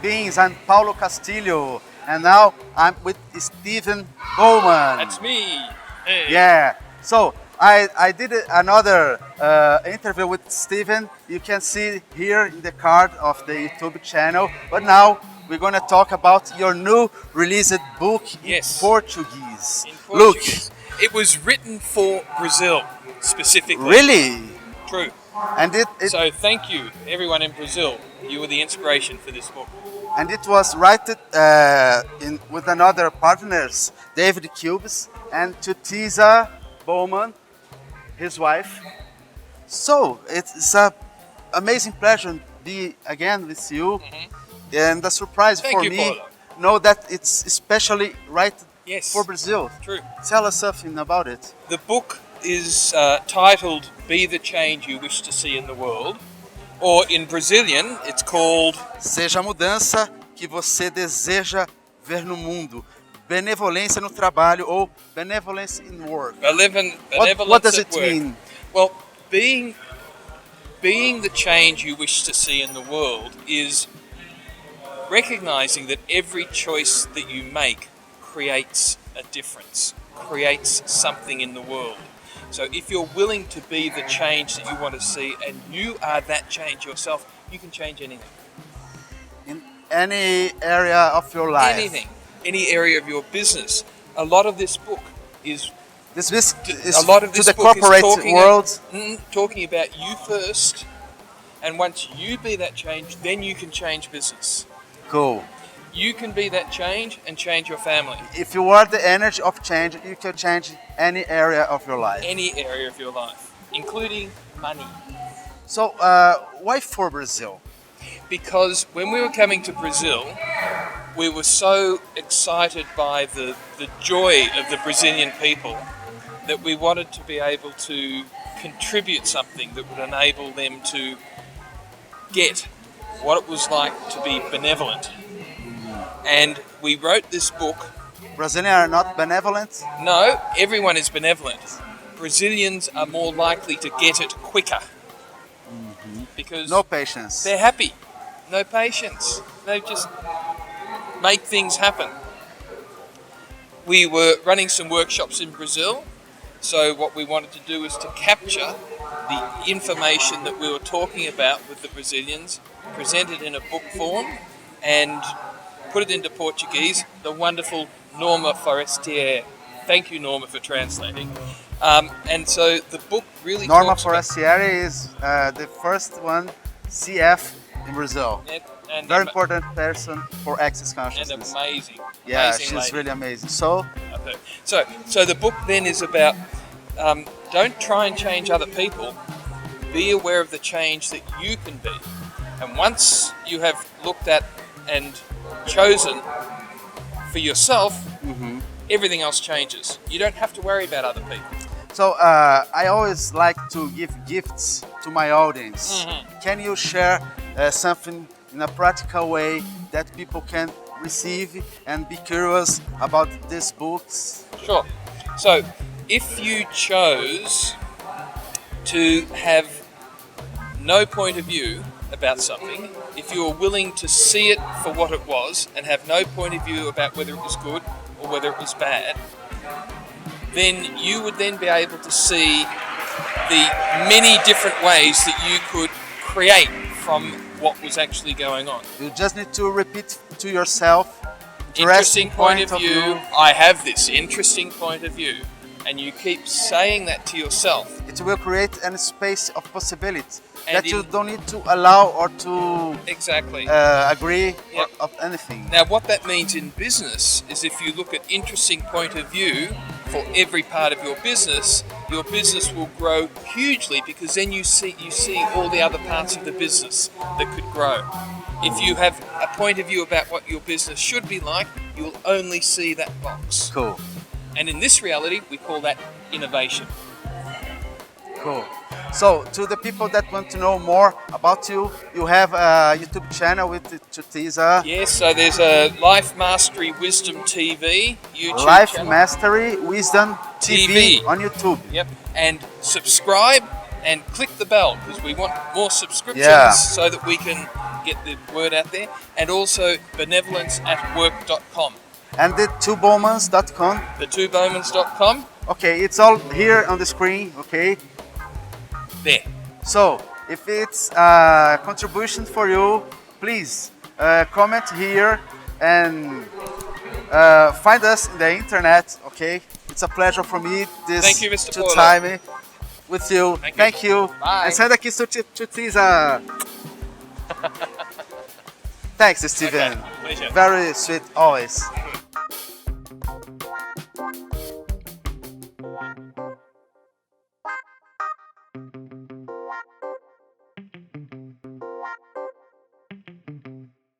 Beings, I'm Paulo Castillo, and now I'm with Stephen Bowman. That's me. Hey. Yeah, so I did another interview with Stephen. You can see here in the card of the YouTube channel. But now we're going to talk about your new released book in Portuguese. In Portuguese. It was written for Brazil specifically. Really? True. And so thank you, everyone in Brazil. You were the inspiration for this book. And it was written with another partners, David Kubes and Chutisa Bowman, his wife. So it's an amazing pleasure to be again with you, and a surprise for me. Paulo. Know that it's especially for Brazil. True. Tell us something about it. The book is titled "Be the Change You Wish to See in the World," or in Brazilian, it's called Seja Mudança que você deseja ver no mundo. Benevolência no trabalho ou benevolence in work. What does it mean? Well, being the change you wish to see in the world is recognizing that every choice that you make creates a difference, creates something in the world. So if you're willing to be the change that you want to see, and you are that change yourself, you can change anything. In any area of your life. Anything. Any area of your business. A lot of this book is to the book corporate world. Talking about you first, and once you be that change, then you can change business. Cool. You can be that change and change your family. If you are the energy of change, you can change any area of your life. Any area of your life, including money. So, why for Brazil? Because when we were coming to Brazil, we were so excited by the joy of the Brazilian people that we wanted to be able to contribute something that would enable them to get what it was like to be benevolent. And we wrote this book. Brazilians are not benevolent? No, everyone is benevolent. Brazilians are more likely to get it quicker. Because no patience. They're happy. No patience. They just make things happen. We were running some workshops in Brazil, so what we wanted to do is to capture the information that we were talking about with the Brazilians, present it in a book form, and put it into Portuguese. The wonderful Norma Forestier. Thank you, Norma, for translating. And so the book really Norma Forestier is the first one CF in Brazil. And very important person for access consciousness. And amazing. Yeah, amazing she's lady. really amazing. So the book then is about don't try and change other people. Be aware of the change that you can be. And once you have looked at and chosen for yourself, everything else changes. You don't have to worry about other people. So I always like to give gifts to my audience. Can you share something in a practical way that people can receive and be curious about these books? Sure. So if you chose to have no point of view about something, if you were willing to see it for what it was and have no point of view about whether it was good or whether it was bad, then you would then be able to see the many different ways that you could create from what was actually going on. You just need to repeat to yourself. Interesting point of view. I have this interesting point of view. And you keep saying that to yourself. It will create a space of possibility that you don't need to allow or to agree of anything. Now what that means in business is if you look at interesting point of view for every part of your business will grow hugely, because then you see all the other parts of the business that could grow. If you have a point of view about what your business should be like, you'll only see that box. Cool. And in this reality, we call that innovation. Cool. So, to the people that want to know more about you, you have a YouTube channel with Chutisa. Yes, so there's a Life Mastery Wisdom TV YouTube Life channel. Mastery Wisdom TV on YouTube. Yep. And subscribe and click the bell because we want more subscriptions Yeah. so that we can get the word out there. And also benevolence@work.com. And the twobowmans.com. The twobowmans.com. Okay, it's all here on the screen. Okay. There. So, if it's a contribution for you, please comment here and find us in the internet. Okay, it's a pleasure for me Thank you, Mr. to Paulo. time with you. Thank you. Bye. And send aqui Chutisa. Thanks, Steven. Okay, pleasure. Very sweet always.